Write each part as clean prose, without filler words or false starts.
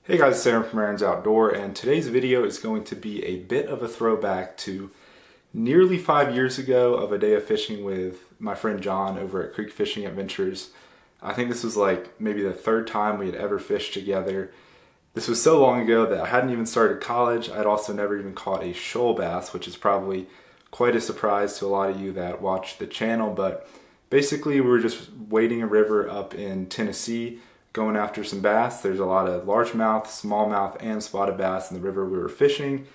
Hey guys, it's Aaron from Aaron's Outdoor, and today's video is going to be a bit of a throwback to nearly 5 years ago of a day of fishing with my friend John over at Creek Fishing Adventures. I think this was like maybe the third time we had ever fished together. This was so long ago that I hadn't even started college. I'd also never even caught a shoal bass, which is probably quite a surprise to a lot of you that watch the channel, but basically we were just wading a river up in Tennessee, going after some bass. There's a lot of largemouth, smallmouth, and spotted bass in the river we were fishing.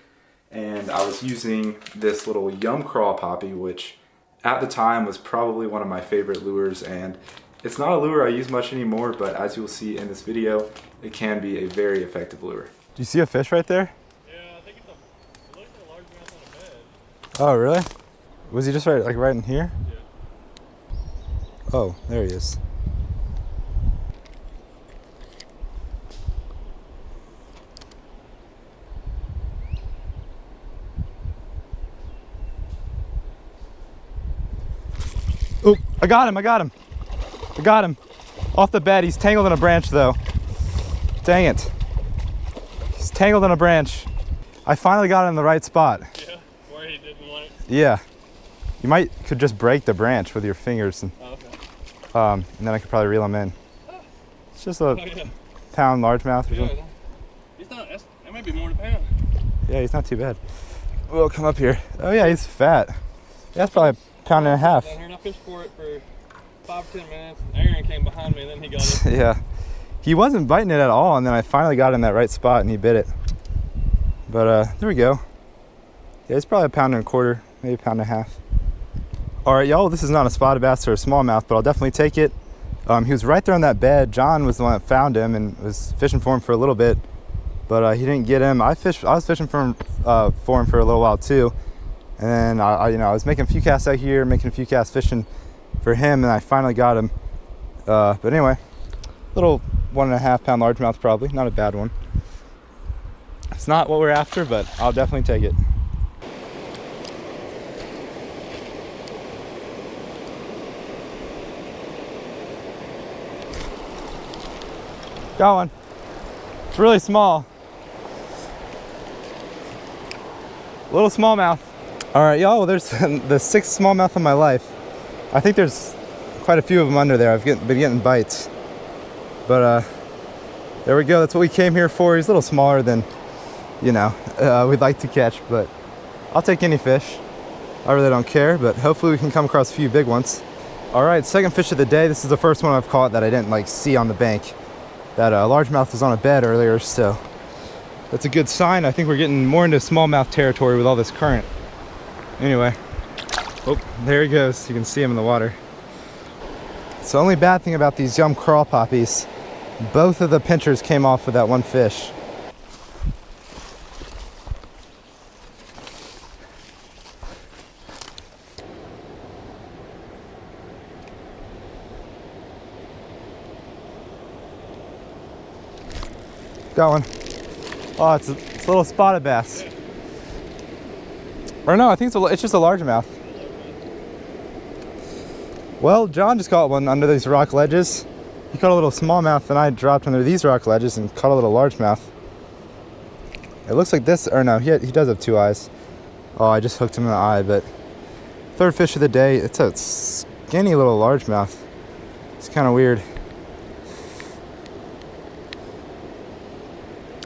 And I was using this little yum craw poppy, which at the time was probably one of my favorite lures. And it's not a lure I use much anymore, but as you'll see in this video, it can be a very effective lure. Do you see a fish right there? Yeah, I think it looks like a largemouth on a bed. Oh, really? Was he just right in here? Yeah. Oh, there he is. Oop, I got him. Off the bed. He's tangled in a branch though. Dang it. He's tangled in a branch. I finally got him in the right spot. Yeah, where he didn't want it. Yeah. You could just break the branch with your fingers and, and then I could probably reel him in. It's just a pound largemouth or something. He's not, that might be more than a pound. Yeah, he's not too bad. We'll come up here. Oh yeah, he's fat. Yeah, that's probably a pound and a half. Down here and I fished for it for 5 or 10 minutes. Aaron came behind me and then he got it. Yeah. He wasn't biting it at all, and then I finally got in that right spot and he bit it. But there we go. Yeah, it's probably a pound and a quarter, maybe a pound and a half. All right, y'all, this is not a spotted bass or a smallmouth, but I'll definitely take it. He was right there on that bed. John was the one that found him and was fishing for him for a little bit, but he didn't get him. I was fishing for him for a little while too. And then I was making a few casts out here, making a few casts fishing for him, and I finally got him. But anyway, little 1.5 pound largemouth, probably not a bad one. It's not what we're after, but I'll definitely take it. Got one. It's really small. Little smallmouth. All right, y'all, well, there's the 6th smallmouth of my life. I think there's quite a few of them under there. I've been getting bites. But there we go. That's what we came here for. He's a little smaller than, we'd like to catch, but I'll take any fish. I really don't care, but hopefully we can come across a few big ones. All right, second fish of the day. This is the first one I've caught that I didn't see on the bank. That largemouth was on a bed earlier, so that's a good sign. I think we're getting more into smallmouth territory with all this current. Anyway, oh, there he goes. You can see him in the water. So the only bad thing about these yum craw poppies, both of the pinchers came off with that one fish. Got one. Oh, it's a little spotted bass. Or no, I think it's just a largemouth. Well, John just caught one under these rock ledges. He caught a little smallmouth, and I dropped under these rock ledges and caught a little largemouth. It looks like this, or no, he does have 2 eyes. Oh, I just hooked him in the eye, but third fish of the day. It's a skinny little largemouth. It's kind of weird.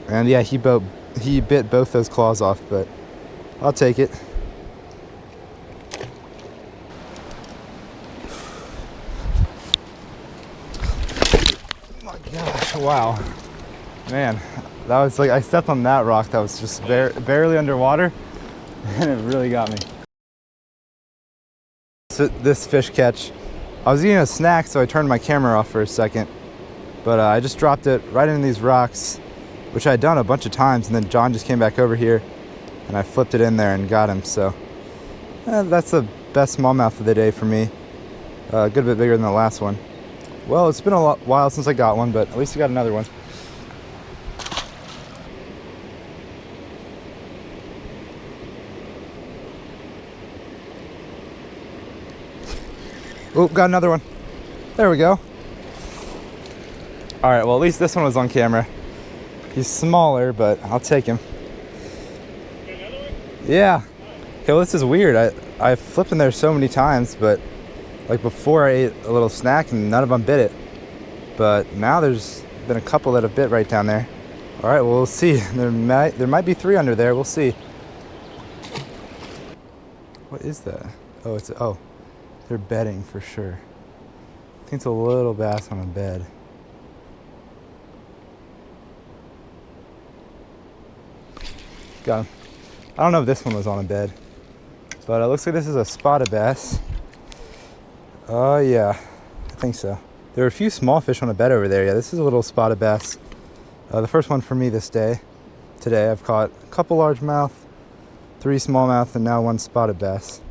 And yeah, he bit both those claws off, but I'll take it. Oh my gosh, wow. Man, that was I stepped on that rock that was just barely underwater, and it really got me. So this fish catch, I was eating a snack, so I turned my camera off for a second, but I just dropped it right into these rocks, which I had done a bunch of times, and then John just came back over here and I flipped it in there and got him. So that's the best smallmouth of the day for me. A good bit bigger than the last one. Well, it's been a while since I got one, but at least I got another one. Oh, got another one. There we go. All right, well, at least this one was on camera. He's smaller, but I'll take him. Yeah. Okay, well, this is weird. I flipped in there so many times, but like before I ate a little snack and none of them bit it. But now there's been a couple that have bit right down there. All right, well, we'll see. There might be 3 under there. We'll see. What is that? Oh, they're bedding for sure. I think it's a little bass on a bed. Got him. I don't know if this one was on a bed, but it looks like this is a spotted bass. Oh yeah, I think so. There are a few small fish on a bed over there. Yeah, this is a little spotted bass. The first one for me today. I've caught a couple largemouth, 3 smallmouth, and now 1 spotted bass.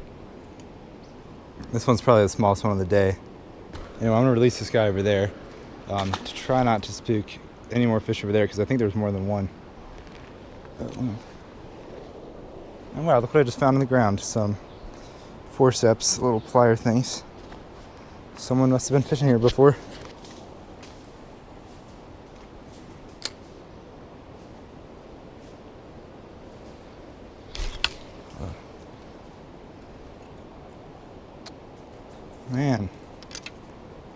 This one's probably the smallest one of the day. Anyway, I'm gonna release this guy over there to try not to spook any more fish over there because I think there's more than 1. And wow, look what I just found on the ground. Some forceps, little plier things. Someone must have been fishing here before. Man,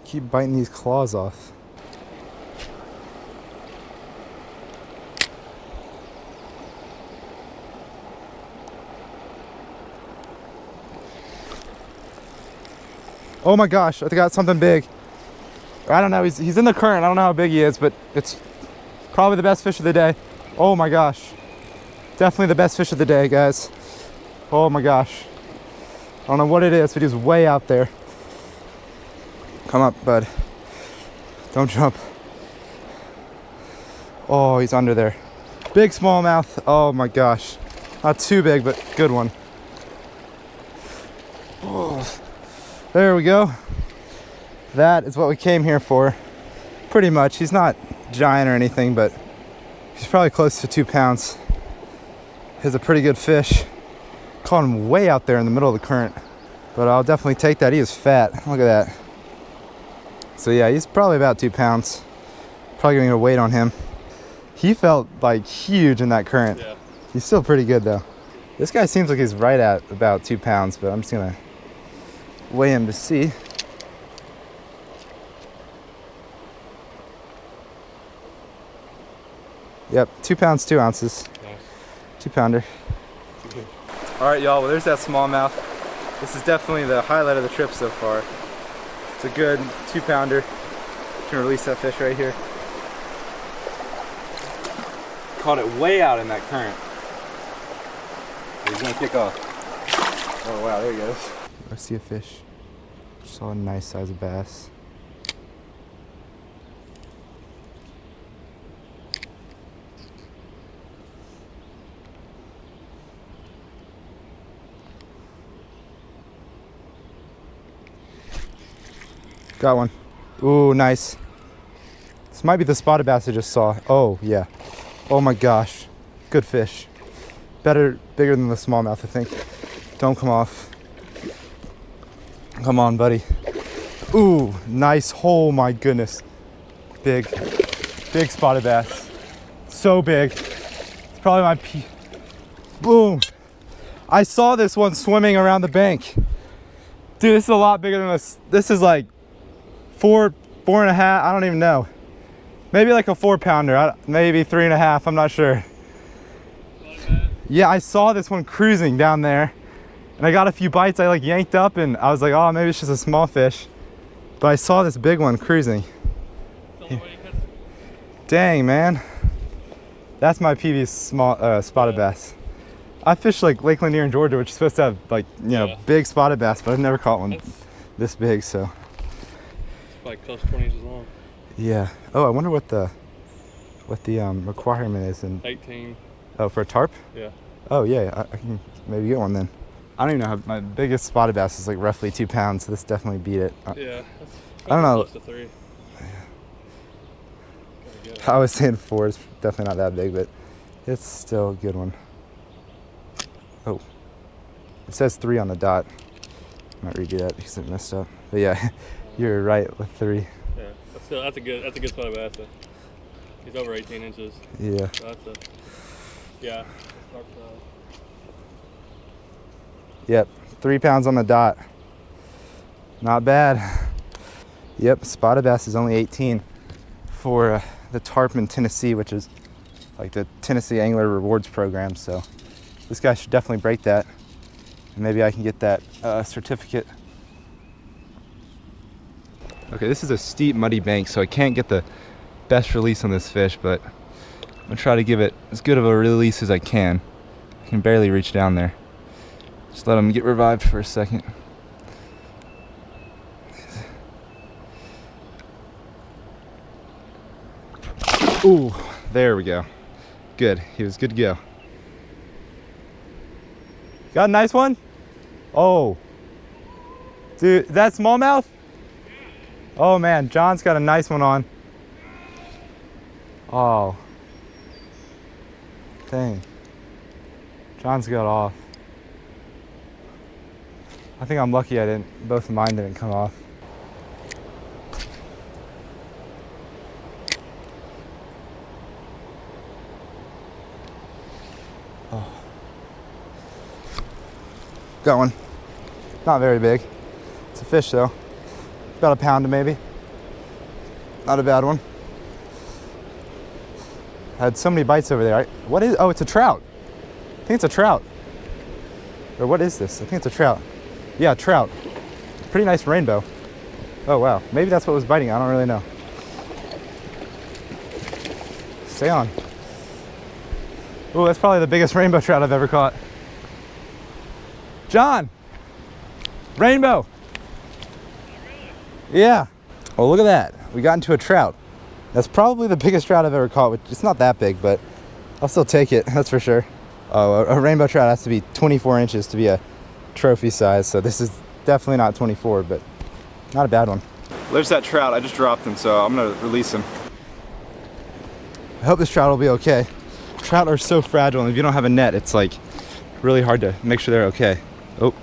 keep biting these claws off. Oh my gosh, I got something big. I don't know, he's in the current. I don't know how big he is, but it's probably the best fish of the day. Oh my gosh. Definitely the best fish of the day, guys. Oh my gosh. I don't know what it is, but he's way out there. Come up, bud. Don't jump. Oh, he's under there. Big smallmouth. Oh my gosh. Not too big, but good one. Oh. There we go. That is what we came here for. Pretty much. He's not giant or anything, but he's probably close to 2 pounds. He's a pretty good fish. Caught him way out there in the middle of the current. But I'll definitely take that. He is fat. Look at that. So yeah, he's probably about 2 pounds. Probably gonna get a weight on him. He felt like huge in that current. Yeah. He's still pretty good though. This guy seems like he's right at about 2 pounds, but I'm just gonna weigh him to see. Yep, 2 pounds, 2 ounces. Nice. 2 pounder. All right, y'all, well, there's that smallmouth. This is definitely the highlight of the trip so far. It's a good 2 pounder. Gonna release that fish right here. Caught it way out in that current. He's gonna kick off. Oh wow, there he goes. I see a fish. Saw a nice size of bass. Got one. Ooh, nice. This might be the spotted bass I just saw. Oh, yeah. Oh my gosh. Good fish. Bigger than the smallmouth, I think. Don't come off. Come on, buddy. Ooh, nice. Oh my goodness. Big spotted bass. So big. It's probably my boom. I saw this one swimming around the bank. Dude, this is a lot bigger than this. This is like 4 and a half, I don't even know. Maybe like a 4 pounder, maybe 3 and a half, I'm not sure. Yeah, I saw this one cruising down there and I got a few bites. I like yanked up and I was like, oh, maybe it's just a small fish. But I saw this big one cruising. Dang, man. That's my PB small spotted bass. I fished like Lake Lanier in Georgia, which is supposed to have like, you know, big spotted bass, but I've never caught one this big, so. Like close to 20 inches long. Yeah. Oh, I wonder what the requirement is in 18. Oh, for a tarp? Yeah. Oh yeah, I can maybe get one then. I don't even know how my biggest spotted bass is like roughly 2 pounds, so this definitely beat it. Yeah. I don't know. Close to 3. I was saying 4 is definitely not that big, but it's still a good one. Oh, it says 3 on the dot. I might redo that because it messed up. But yeah, you're right with 3. Yeah, that's a good spotted bass though. He's over 18 inches. Yeah. So that's a, yeah. Yep, 3 pounds on the dot. Not bad. Yep, spotted bass is only 18 for the Tarpon Tennessee, which is like the Tennessee Angler Rewards program. So this guy should definitely break that. And maybe I can get that certificate. Okay, this is a steep, muddy bank, so I can't get the best release on this fish, but I'm gonna try to give it as good of a release as I can. I can barely reach down there. Just let him get revived for a second. Ooh, there we go. Good, he was good to go. Got a nice one? Oh. Dude, that smallmouth? Oh man, John's got a nice one on. Oh. Dang. John's got off. I think I'm lucky both of mine didn't come off. Oh. Got one. Not very big. It's a fish though. About a pound maybe. Not a bad one. I had so many bites over there. What is, oh, it's a trout. I think it's a trout. Or what is this? I think it's a trout. Yeah, trout. Pretty nice rainbow. Oh wow, maybe that's what was biting. I don't really know. Stay on. Oh, that's probably the biggest rainbow trout I've ever caught. John! Rainbow! Yeah. Oh, look at that. We got into a trout. That's probably the biggest trout I've ever caught. Which it's not that big, but I'll still take it, that's for sure. Oh, a rainbow trout has to be 24 inches to be a trophy size, so this is definitely not 24, but not a bad one. There's that trout. I just dropped him, so I'm gonna release him. I hope this trout will be okay. Trout are so fragile, and if you don't have a net, it's like really hard to make sure they're okay. Oh,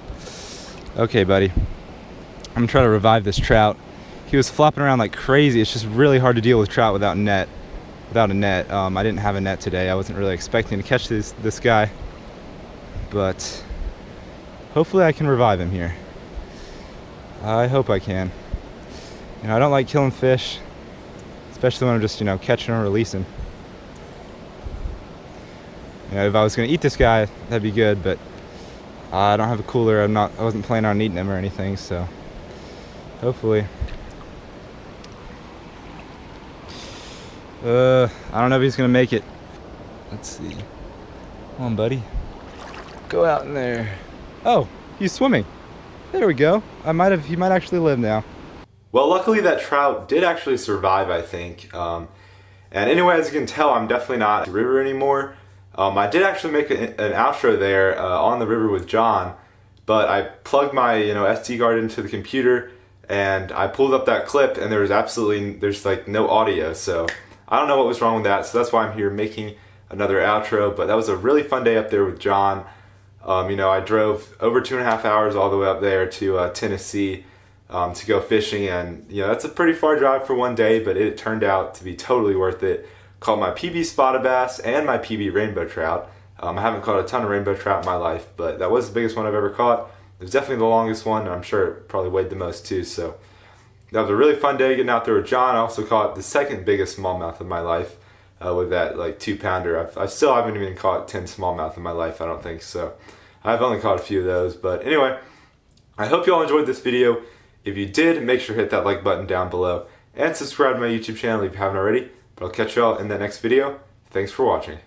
okay, buddy. I'm gonna try to revive this trout. He was flopping around like crazy. It's just really hard to deal with trout without a net. I didn't have a net today. I wasn't really expecting to catch this guy, but hopefully I can revive him here. I hope I can. You know, I don't like killing fish, especially when I'm just, catching and releasing. You know, if I was gonna eat this guy, that'd be good, but I don't have a cooler. I wasn't planning on eating him or anything, so hopefully. I don't know if he's gonna make it. Let's see. Come on, buddy. Go out in there. Oh, he's swimming. There we go. He might actually live now. Well, luckily that trout did actually survive, I think. And anyway, as you can tell, I'm definitely not at the river anymore. I did actually make an outro there on the river with John, but I plugged my SD card into the computer and I pulled up that clip and there's like no audio, so I don't know what was wrong with that, so that's why I'm here making another outro. But that was a really fun day up there with John. I drove over 2.5 hours all the way up there to Tennessee to go fishing, and that's a pretty far drive for one day, but it turned out to be totally worth it. Caught my PB spotted bass and my PB rainbow trout. I haven't caught a ton of rainbow trout in my life, but that was the biggest one I've ever caught. It was definitely the longest one, and I'm sure it probably weighed the most too, so that was a really fun day getting out there with John. I also caught the second biggest smallmouth of my life with that like 2-pounder. I still haven't even caught 10 smallmouth in my life, I don't think, so I've only caught a few of those. But anyway, I hope you all enjoyed this video. If you did, make sure to hit that like button down below and subscribe to my YouTube channel if you haven't already. But I'll catch you all in the next video. Thanks for watching.